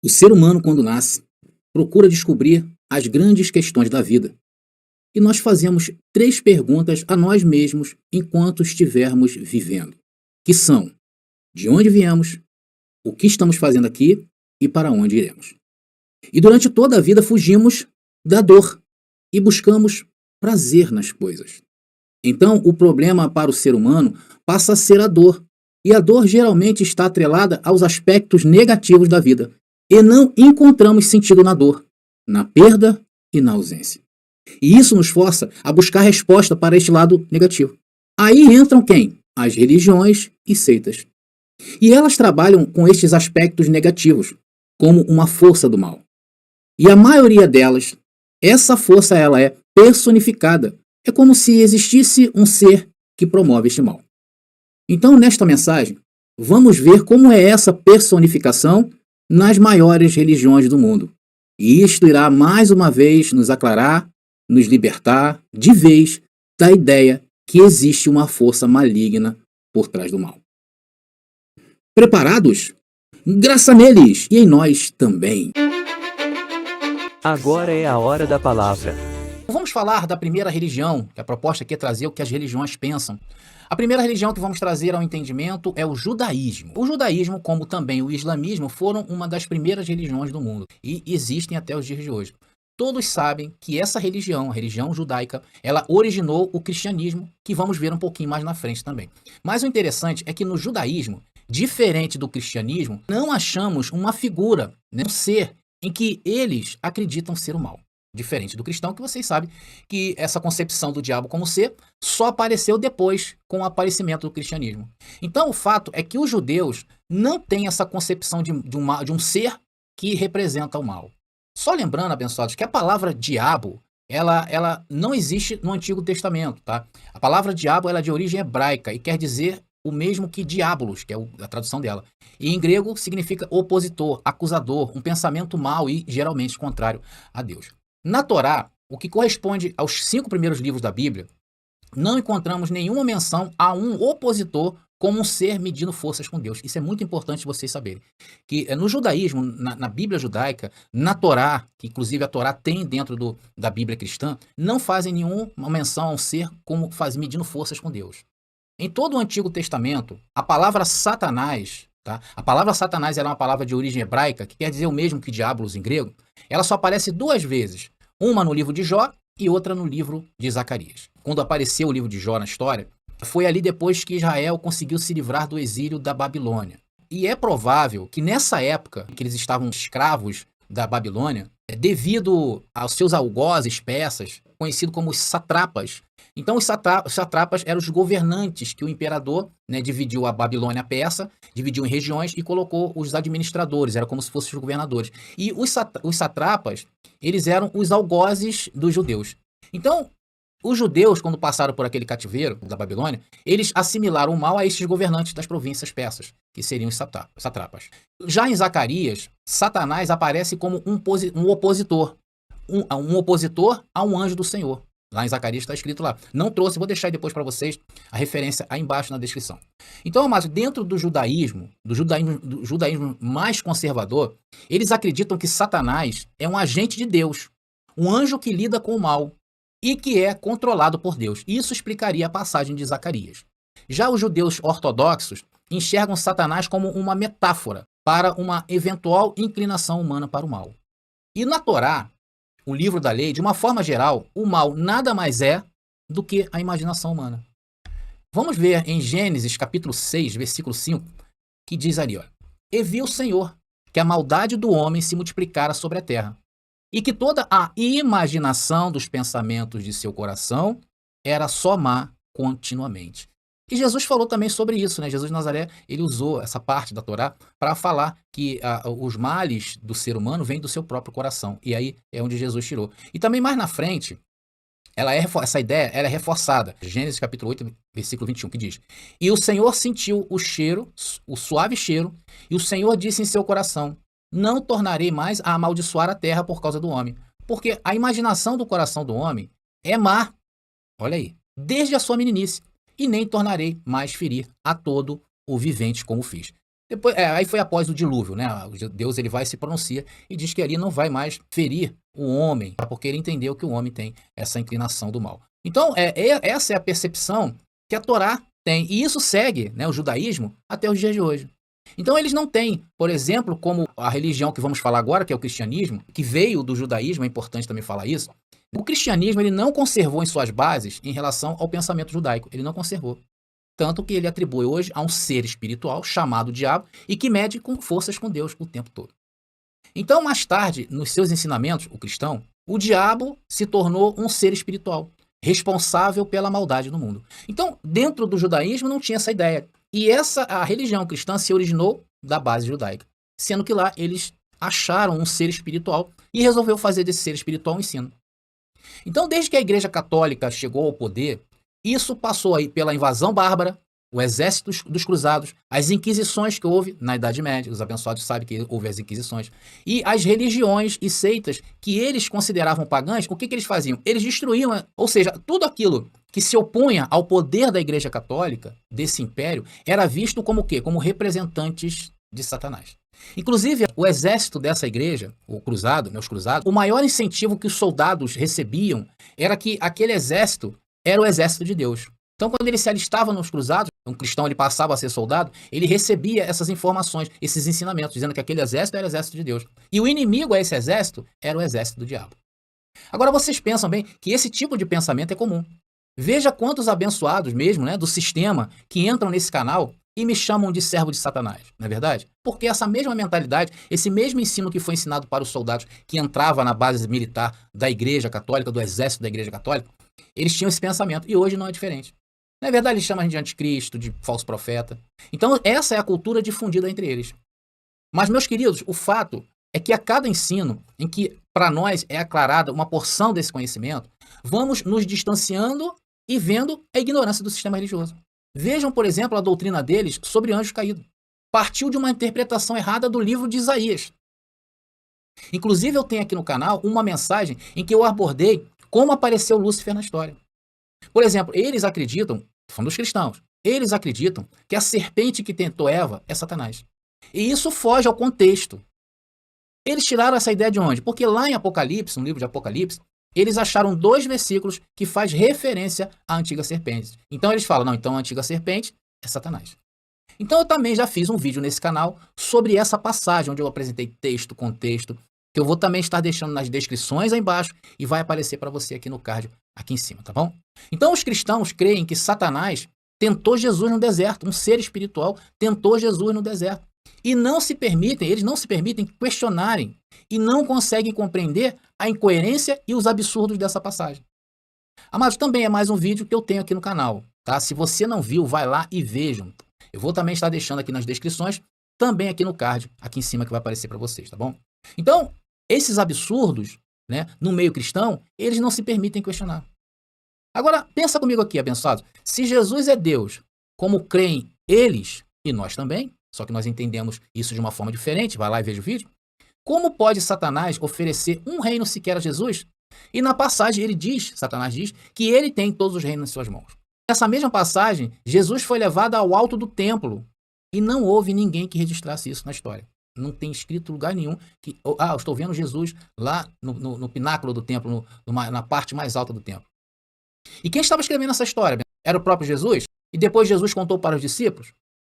O ser humano, quando nasce, procura descobrir as grandes questões da vida. E nós fazemos três perguntas a nós mesmos enquanto estivermos vivendo, que são: de onde viemos, o que estamos fazendo aqui e para onde iremos. E durante toda a vida fugimos da dor e buscamos prazer nas coisas. Então, o problema para o ser humano passa a ser a dor. E a dor geralmente está atrelada aos aspectos negativos da vida. E não encontramos sentido na dor, na perda e na ausência. E isso nos força a buscar resposta para este lado negativo. Aí entram quem? As religiões e seitas. E elas trabalham com estes aspectos negativos, como uma força do mal. E a maioria delas, essa força ela é personificada. É como se existisse um ser que promove este mal. Então, nesta mensagem, vamos ver como é essa personificação nas maiores religiões do mundo. E isto irá mais uma vez nos aclarar, nos libertar de vez da ideia que existe uma força maligna por trás do mal. Preparados? Graça neles e em nós também. Agora é a hora da palavra. Vamos falar da primeira religião, que a proposta aqui é trazer o que as religiões pensam. A primeira religião que vamos trazer ao entendimento é o judaísmo. O judaísmo, como também o islamismo, foram uma das primeiras religiões do mundo e existem até os dias de hoje. Todos sabem que essa religião, a religião judaica, ela originou o cristianismo, que vamos ver um pouquinho mais na frente também. Mas o interessante é que no judaísmo, diferente do cristianismo, não achamos uma figura, um ser em que eles acreditam ser o mal. Diferente do cristão, que vocês sabem que essa concepção do diabo como ser só apareceu depois com o aparecimento do cristianismo. Então o fato é que os judeus não têm essa concepção de um ser que representa o mal. Só lembrando, abençoados, que a palavra diabo, ela não existe no Antigo Testamento, tá? A palavra diabo ela é de origem hebraica e quer dizer o mesmo que diabolos, que é a tradução dela. E em grego significa opositor, acusador, um pensamento mau e geralmente contrário a Deus. Na Torá, o que corresponde aos 5 primeiros livros da Bíblia, não encontramos nenhuma menção a um opositor como um ser medindo forças com Deus. Isso é muito importante vocês saberem. Que no judaísmo, na Bíblia judaica, na Torá, que inclusive a Torá tem dentro da Bíblia cristã, não fazem nenhuma menção a um ser como medindo forças com Deus. Em todo o Antigo Testamento, a palavra Satanás, tá? A palavra Satanás era uma palavra de origem hebraica, que quer dizer o mesmo que diabolos em grego. Ela só aparece 2 vezes, uma no livro de Jó e outra no livro de Zacarias. Quando apareceu o livro de Jó na história, foi ali depois que Israel conseguiu se livrar do exílio da Babilônia. E é provável que nessa época, que eles estavam escravos da Babilônia, devido aos seus algozes persas, conhecidos como os satrapas. Então os satrapas eram os governantes que o imperador dividiu a Babilônia persa, dividiu em regiões e colocou os administradores, era como se fossem os governadores. E os satrapas, eles eram os algozes dos judeus. Então, os judeus, quando passaram por aquele cativeiro da Babilônia, eles assimilaram o mal a estes governantes das províncias persas, que seriam os satrapas. Já em Zacarias, Satanás aparece como um opositor, um opositor a um anjo do Senhor. Lá em Zacarias está escrito lá. Não trouxe, vou deixar aí depois para vocês a referência aí embaixo na descrição. Então, amados, dentro do judaísmo mais conservador, eles acreditam que Satanás é um agente de Deus, um anjo que lida com o mal e que é controlado por Deus. Isso explicaria a passagem de Zacarias. Já os judeus ortodoxos enxergam Satanás como uma metáfora para uma eventual inclinação humana para o mal. E na Torá, o livro da lei, de uma forma geral, o mal nada mais é do que a imaginação humana. Vamos ver em Gênesis capítulo 6, versículo 5, que diz ali, ó: E viu o Senhor que a maldade do homem se multiplicara sobre a terra, e que toda a imaginação dos pensamentos de seu coração era só má continuamente. E Jesus falou também sobre isso, Jesus de Nazaré, ele usou essa parte da Torá para falar que os males do ser humano vêm do seu próprio coração. E aí é onde Jesus tirou. E também mais na frente, essa ideia ela é reforçada. Gênesis capítulo 8, versículo 21, que diz: E o Senhor sentiu o cheiro, o suave cheiro, e o Senhor disse em seu coração: Não tornarei mais a amaldiçoar a terra por causa do homem, porque a imaginação do coração do homem é má, olha aí, desde a sua meninice, e nem tornarei mais ferir a todo o vivente como fiz. Depois, aí foi após o dilúvio, né? Deus ele vai e se pronuncia e diz que ali não vai mais ferir o homem, porque ele entendeu que o homem tem essa inclinação do mal. Então, essa é a percepção que a Torá tem. E isso segue, né, o judaísmo até os dias de hoje. Então, eles não têm, por exemplo, como a religião que vamos falar agora, que é o cristianismo, que veio do judaísmo, é importante também falar isso. O cristianismo ele não conservou em suas bases em relação ao pensamento judaico. Ele não conservou. Tanto que ele atribui hoje a um ser espiritual chamado diabo e que mede com forças com Deus o tempo todo. Então, mais tarde, nos seus ensinamentos, o cristão, o diabo se tornou um ser espiritual, responsável pela maldade no mundo. Então, dentro do judaísmo não tinha essa ideia. E a religião cristã se originou da base judaica, sendo que lá eles acharam um ser espiritual e resolveu fazer desse ser espiritual um ensino. Então, desde que a Igreja Católica chegou ao poder, isso passou aí pela invasão bárbara, o exército dos cruzados, as inquisições que houve na Idade Média, os abençoados sabem que houve as inquisições, e as religiões e seitas que eles consideravam pagãs, o que eles faziam? Eles destruíam, ou seja, tudo aquilo que se opunha ao poder da Igreja Católica, desse império, era visto como o quê? Como representantes de Satanás. Inclusive, o exército dessa igreja, o cruzado, os cruzados, o maior incentivo que os soldados recebiam era que aquele exército era o exército de Deus. Então, quando ele se alistava nos cruzados, um cristão ele passava a ser soldado, ele recebia essas informações, esses ensinamentos, dizendo que aquele exército era o exército de Deus. E o inimigo a esse exército era o exército do diabo. Agora, vocês pensam bem que esse tipo de pensamento é comum. Veja quantos abençoados mesmo, né, do sistema que entram nesse canal e me chamam de servo de Satanás, não é verdade? Porque essa mesma mentalidade, esse mesmo ensino que foi ensinado para os soldados que entrava na base militar da Igreja Católica, do exército da Igreja Católica, eles tinham esse pensamento e hoje não é diferente. Na verdade, eles chamam a gente de anticristo, de falso profeta. Então, essa é a cultura difundida entre eles. Mas, meus queridos, o fato é que a cada ensino em que para nós é aclarada uma porção desse conhecimento, vamos nos distanciando e vendo a ignorância do sistema religioso. Vejam, por exemplo, a doutrina deles sobre anjo caído. Partiu de uma interpretação errada do livro de Isaías. Inclusive, eu tenho aqui no canal uma mensagem em que eu abordei como apareceu Lúcifer na história. Por exemplo, eles acreditam, falando dos cristãos, eles acreditam que a serpente que tentou Eva é Satanás. E isso foge ao contexto. Eles tiraram essa ideia de onde? Porque lá em Apocalipse, no livro de Apocalipse, eles acharam 2 versículos que faz referência à antiga serpente. Então eles falam, não, então a antiga serpente é Satanás. Então eu também já fiz um vídeo nesse canal sobre essa passagem, onde eu apresentei texto, contexto, que eu vou também estar deixando nas descrições aí embaixo e vai aparecer para você aqui no card, aqui em cima, tá bom? Então os cristãos creem que Satanás tentou Jesus no deserto, um ser espiritual tentou Jesus no deserto. E eles não se permitem questionarem e não conseguem compreender a incoerência e os absurdos dessa passagem. Amados, também é mais um vídeo que eu tenho aqui no canal, tá? Se você não viu, vai lá e vejam. Eu vou também estar deixando aqui nas descrições, também aqui no card, aqui em cima que vai aparecer para vocês, tá bom? Então, esses absurdos, né, no meio cristão, eles não se permitem questionar. Agora, pensa comigo aqui, abençoados. Se Jesus é Deus, como creem eles e nós também, só que nós entendemos isso de uma forma diferente, vai lá e veja o vídeo, como pode Satanás oferecer um reino sequer a Jesus? E na passagem Satanás diz, que ele tem todos os reinos em suas mãos. Nessa mesma passagem, Jesus foi levado ao alto do templo e não houve ninguém que registrasse isso na história. Não tem escrito lugar nenhum que, eu estou vendo Jesus lá no pináculo do templo, na parte mais alta do templo. E quem estava escrevendo essa história? Era o próprio Jesus? E depois Jesus contou para os discípulos?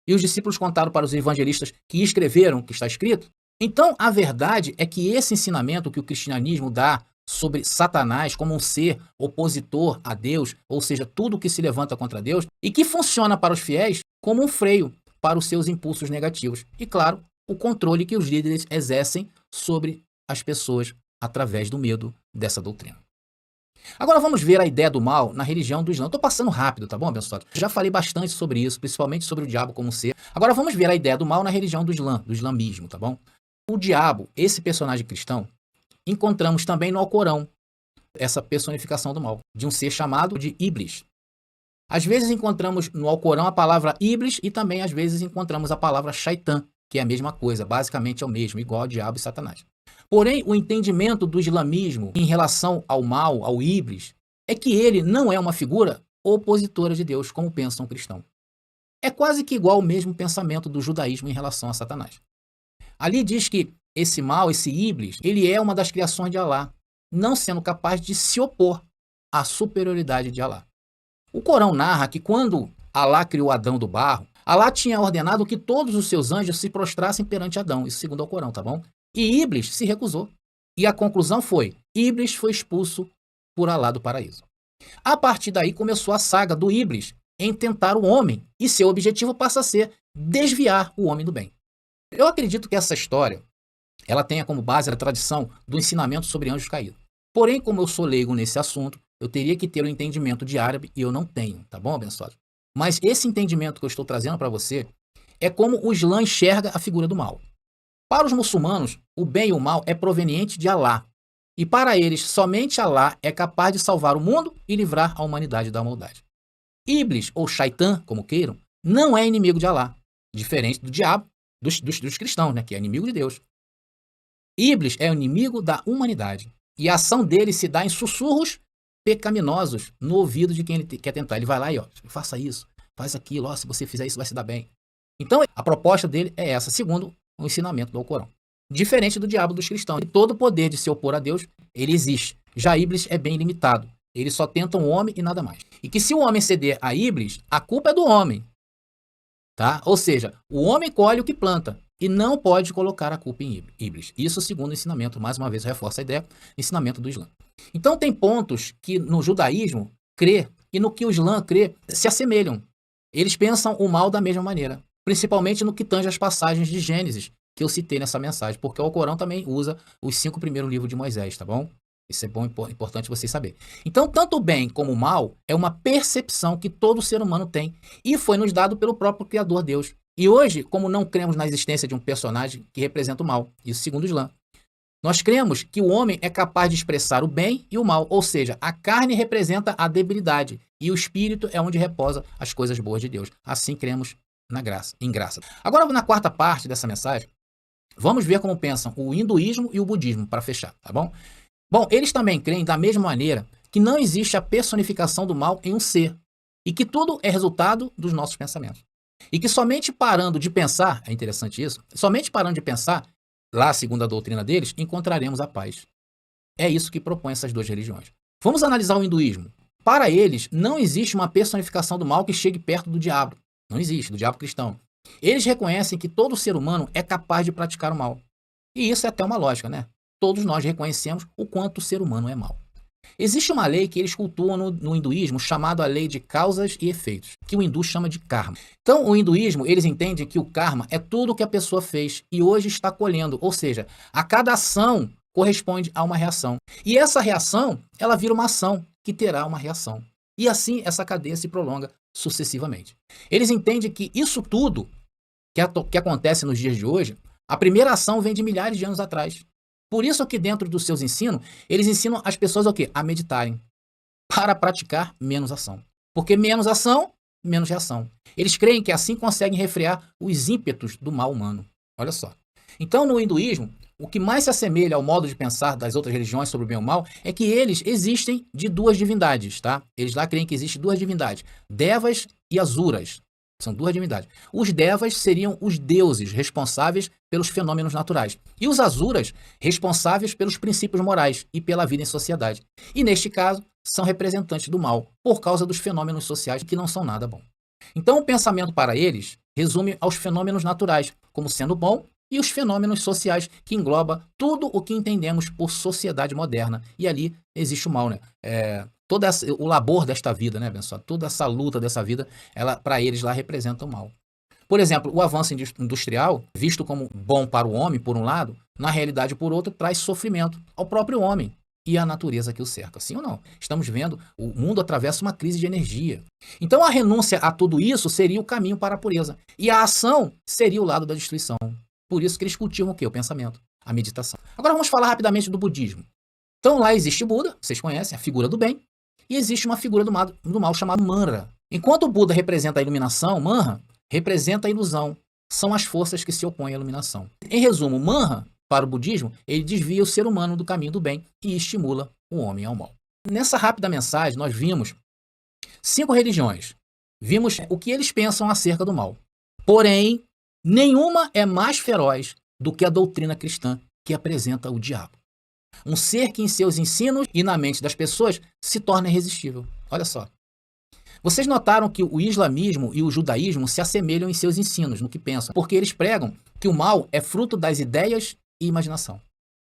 E os discípulos contaram para os evangelistas que escreveram o que está escrito? Então, a verdade é que esse ensinamento que o cristianismo dá sobre Satanás como um ser opositor a Deus, ou seja, tudo que se levanta contra Deus, e que funciona para os fiéis como um freio para os seus impulsos negativos. E, claro, o controle que os líderes exercem sobre as pessoas através do medo dessa doutrina. Agora vamos ver a ideia do mal na religião do Islã. Estou passando rápido, tá bom, abençoado? Já falei bastante sobre isso, principalmente sobre o diabo como ser. Agora vamos ver a ideia do mal na religião do Islã, do islamismo, tá bom? O diabo, esse personagem cristão, encontramos também no Alcorão essa personificação do mal, de um ser chamado de Iblis. Às vezes encontramos no Alcorão a palavra Iblis e também às vezes encontramos a palavra Shaitan, que é a mesma coisa, basicamente é o mesmo, igual ao diabo e Satanás. Porém, o entendimento do islamismo em relação ao mal, ao Iblis, é que ele não é uma figura opositora de Deus, como pensa um cristão. É quase que igual ao mesmo pensamento do judaísmo em relação a Satanás. Ali diz que esse mal, esse Iblis, ele é uma das criações de Alá, não sendo capaz de se opor à superioridade de Alá. O Corão narra que quando Alá criou Adão do barro, Alá tinha ordenado que todos os seus anjos se prostrassem perante Adão, isso segundo o Corão, tá bom? E Iblis se recusou. E a conclusão foi, Iblis foi expulso por Alá do paraíso. A partir daí começou a saga do Iblis em tentar o homem, e seu objetivo passa a ser desviar o homem do bem. Eu acredito que essa história, ela tenha como base a tradição do ensinamento sobre anjos caídos. Porém, como eu sou leigo nesse assunto, eu teria que ter um entendimento de árabe e eu não tenho, tá bom, abençoado? Mas esse entendimento que eu estou trazendo para você é como o Islã enxerga a figura do mal. Para os muçulmanos, o bem e o mal é proveniente de Alá. E para eles, somente Alá é capaz de salvar o mundo e livrar a humanidade da maldade. Iblis, ou Shaitan, como queiram, não é inimigo de Alá, diferente do diabo, dos cristãos, né, que é inimigo de Deus. Iblis é o inimigo da humanidade. E a ação dele se dá em sussurros pecaminosos no ouvido de quem ele quer tentar. Ele vai lá e, ó, faça isso, faz aquilo, ó, se você fizer isso vai se dar bem. Então, a proposta dele é essa, segundo o ensinamento do Alcorão. Diferente do diabo dos cristãos. E todo o poder de se opor a Deus, ele existe. Já Iblis é bem limitado. Ele só tenta um homem e nada mais. E que se o homem ceder a Iblis, a culpa é do homem. Tá? Ou seja, o homem colhe o que planta. E não pode colocar a culpa em Iblis. Isso segundo o ensinamento, mais uma vez reforça a ideia, ensinamento do Islã. Então tem pontos que no judaísmo crê e no que o Islã crê se assemelham. Eles pensam o mal da mesma maneira. Principalmente no que tange as passagens de Gênesis, que eu citei nessa mensagem. Porque o Alcorão também usa os 5 primeiros livros de Moisés, tá bom? Isso é bom, importante vocês saberem. Então, tanto o bem como o mal é uma percepção que todo ser humano tem e foi nos dado pelo próprio Criador Deus. E hoje, como não cremos na existência de um personagem que representa o mal, isso segundo o Islã, nós cremos que o homem é capaz de expressar o bem e o mal, ou seja, a carne representa a debilidade e o espírito é onde reposa as coisas boas de Deus. Assim cremos na graça, em graça. Agora, na quarta parte dessa mensagem, vamos ver como pensam o hinduísmo e o budismo, para fechar, tá bom? Bom, eles também creem da mesma maneira que não existe a personificação do mal em um ser e que tudo é resultado dos nossos pensamentos. E que somente parando de pensar, é interessante isso, somente parando de pensar, lá segundo a doutrina deles, encontraremos a paz. É isso que propõe essas duas religiões. Vamos analisar o hinduísmo. Para eles, não existe uma personificação do mal que chegue perto do diabo. Não existe, do diabo cristão. Eles reconhecem que todo ser humano é capaz de praticar o mal. E isso é até uma lógica, né? Todos nós reconhecemos o quanto o ser humano é mau. Existe uma lei que eles cultuam no hinduísmo chamada a lei de causas e efeitos, que o hindu chama de karma. Então, o hinduísmo, eles entendem que o karma é tudo o que a pessoa fez e hoje está colhendo, ou seja, a cada ação corresponde a uma reação. E essa reação, ela vira uma ação que terá uma reação. E assim essa cadeia se prolonga sucessivamente. Eles entendem que isso tudo que acontece nos dias de hoje, a primeira ação vem de milhares de anos atrás. Por isso que dentro dos seus ensinos, eles ensinam as pessoas o quê? A meditarem, para praticar menos ação. Porque menos ação, menos reação. Eles creem que assim conseguem refrear os ímpetos do mal humano. Olha só. Então, no hinduísmo, o que mais se assemelha ao modo de pensar das outras religiões sobre o bem e o mal é que eles existem de duas divindades, tá? Eles lá creem que existem duas divindades, Devas e Asuras. São duas divindades. Os Devas seriam os deuses responsáveis pelos fenômenos naturais. E os Asuras, responsáveis pelos princípios morais e pela vida em sociedade. E neste caso, são representantes do mal, por causa dos fenômenos sociais que não são nada bom. Então o pensamento para eles resume aos fenômenos naturais, como sendo bom, e os fenômenos sociais, que engloba tudo o que entendemos por sociedade moderna. E ali existe o mal, né? O labor desta vida, né, abençoado? Toda essa luta dessa vida, ela para eles lá representa o mal. Por exemplo, o avanço industrial, visto como bom para o homem, por um lado, na realidade, por outro, traz sofrimento ao próprio homem e à natureza que o cerca. Sim ou não? Estamos vendo, o mundo atravessa uma crise de energia. Então a renúncia a tudo isso seria o caminho para a pureza. E a ação seria o lado da destruição. Por isso que eles cultivam o quê? O pensamento, a meditação. Agora vamos falar rapidamente do budismo. Então lá existe Buda, vocês conhecem, a figura do bem, e existe uma figura do mal chamada Manra. Enquanto o Buda representa a iluminação, Manra representa a ilusão. São as forças que se opõem à iluminação. Em resumo, Manra, para o budismo, ele desvia o ser humano do caminho do bem e estimula o homem ao mal. Nessa rápida mensagem, nós vimos 5 religiões. vimos o que eles pensam acerca do mal. Porém, nenhuma é mais feroz do que a doutrina cristã que apresenta o diabo. Um ser que em seus ensinos e na mente das pessoas se torna irresistível. Olha só. Vocês notaram que o islamismo e o judaísmo se assemelham em seus ensinos, no que pensam, porque eles pregam que o mal é fruto das ideias e imaginação.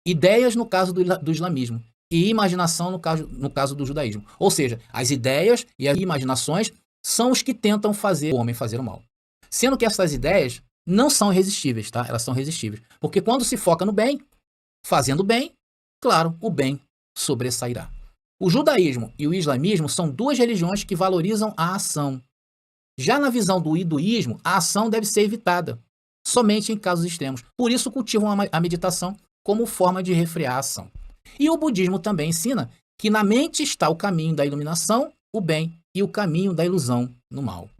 Ideias no caso do islamismo e imaginação no caso do judaísmo. Ou seja, as ideias e as imaginações são os que tentam fazer o homem fazer o mal. Sendo que essas ideias não são irresistíveis, tá? Elas são resistíveis. Porque quando se foca no bem, fazendo bem, claro, o bem sobressairá. O judaísmo e o islamismo são duas religiões que valorizam a ação. Já na visão do hinduísmo, a ação deve ser evitada, somente em casos extremos. Por isso cultivam a meditação como forma de refrear a ação. E o budismo também ensina que na mente está o caminho da iluminação, o bem, e o caminho da ilusão, no mal.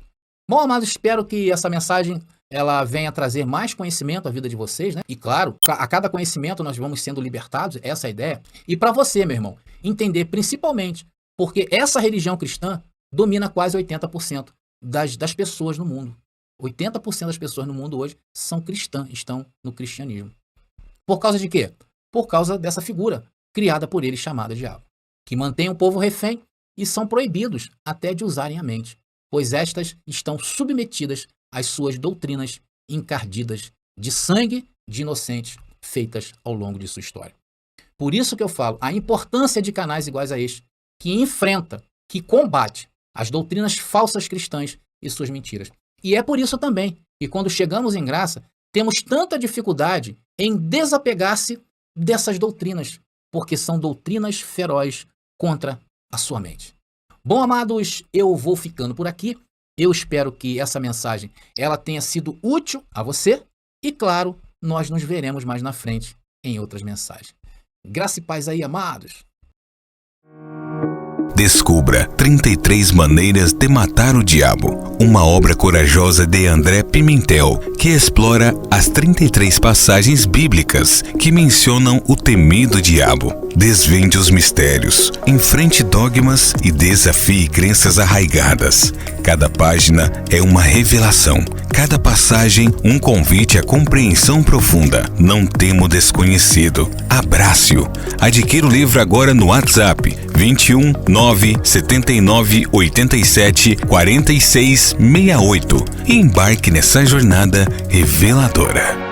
Bom, amados, espero que essa mensagem ela venha trazer mais conhecimento à vida de vocês, né? E claro, a cada conhecimento nós vamos sendo libertados, essa é a ideia. E para você, meu irmão, entender principalmente, porque essa religião cristã domina quase 80% das pessoas no mundo. 80% das pessoas no mundo hoje são cristãs, estão no cristianismo. Por causa de quê? Por causa dessa figura criada por ele chamada diabo, que mantém o povo refém e são proibidos até de usarem a mente, pois estas estão submetidas às suas doutrinas encardidas de sangue de inocentes feitas ao longo de sua história. Por isso que eu falo a importância de canais iguais a este, que enfrenta, que combate as doutrinas falsas cristãs e suas mentiras. E é por isso também que quando chegamos em graça, temos tanta dificuldade em desapegar-se dessas doutrinas, porque são doutrinas ferozes contra a sua mente. Bom, amados, eu vou ficando por aqui. Eu espero que essa mensagem ela tenha sido útil a você e, claro, nós nos veremos mais na frente em outras mensagens. Graça e paz aí, amados. Descubra 33 Maneiras de Matar o Diabo, uma obra corajosa de André Pimentel, que explora as 33 passagens bíblicas que mencionam o temido diabo. Desvende os mistérios, enfrente dogmas e desafie crenças arraigadas. Cada página é uma revelação, cada passagem um convite à compreensão profunda. Não tema o desconhecido, abrace-o. Adquira o livro agora no WhatsApp 21 979 87 46 68 e embarque nessa jornada reveladora.